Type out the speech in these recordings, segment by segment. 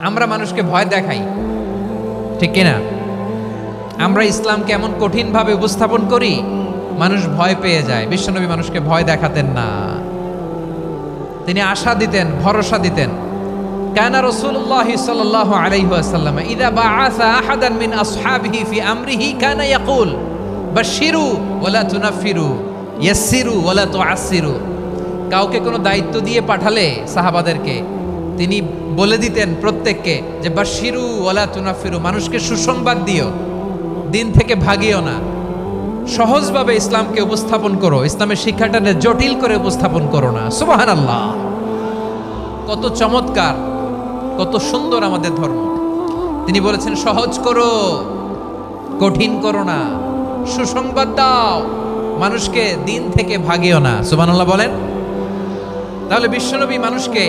আমরা মানুষকে ভয় দেখাই, ঠিক কিনা? আমরা ইসলামকে এমন কঠিনভাবে উপস্থাপন করি, মানুষ ভয় পেয়ে যায়। বিশ্বনবী মানুষকে ভয় দেখাতেন না, তিনি আশা দিতেন, ভরসা দিতেন। কানা রাসূলুল্লাহ সাল্লাল্লাহু আলাইহি ওয়াসাল্লাম ইযা বাআসা আহাদান মিন আসহাবিহি ফি আমরিহি কানা ইয়াকুল বাশশিরু ওয়ালা তুনাফিরু ইয়াসসিরু ওয়ালা তুআসসিরু। কাউকে কোনো দায়িত্ব দিয়ে পাঠালে সাহাবাদেরকে তিনি বলে দিতেন প্রত্যেককে যে বাশশিরু ওয়ালা তুনাফিরু, মানুষকে সুসংবাদ দিও, দিন থেকে ভাগিও না, সহজভাবে ইসলামকে উপস্থাপন করো, ইসলামের শিক্ষাটাকে জটিল করে উপস্থাপন করো না। সুবহানাল্লাহ, কত চমৎকার, কত সুন্দর আমাদের ধর্ম। তিনি বলেছেন সহজ করো, কঠিন করো না, সুসংবাদ দাও, মানুষকে দিন থেকে ভাগিও না। সুবহানাল্লাহ বলেন। তাহলে বিশ্বনবী মানুষকে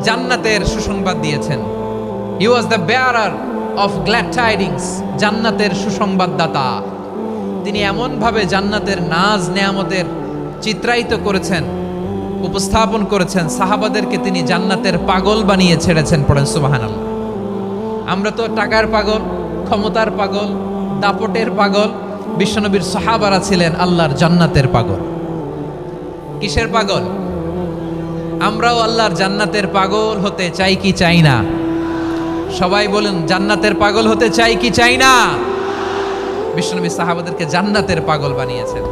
জান্নাতের সুসংবাদ দিয়েছেন। He was the bearer of glad tidings, জান্নাতের সুসংবাদদাতা। তিনি এমনভাবে জান্নাতের নাজ নেয়ামতের চিত্রায়িত করেছেন, উপস্থাপন করেছেন, সাহাবাদেরকে তিনি জান্নাতের পাগল বানিয়ে ছেড়েছেন। পড়েন সুবহানাল্লাহ। আমরা তো টাকার পাগল, ক্ষমতার পাগল, দাপটের পাগল। বিশ্বনবীর সাহাবারা ছিলেন আল্লাহর জান্নাতের পাগল। কিসের পাগল? আমরাও আল্লাহর জান্নাতের পাগল হতে চাই কি চাই না? সবাই বলেন, জান্নাতের পাগল হতে চাই কি চাই না? বিশ্বনবী সাহাবাদেরকে জান্নাতের পাগল বানিয়েছেন।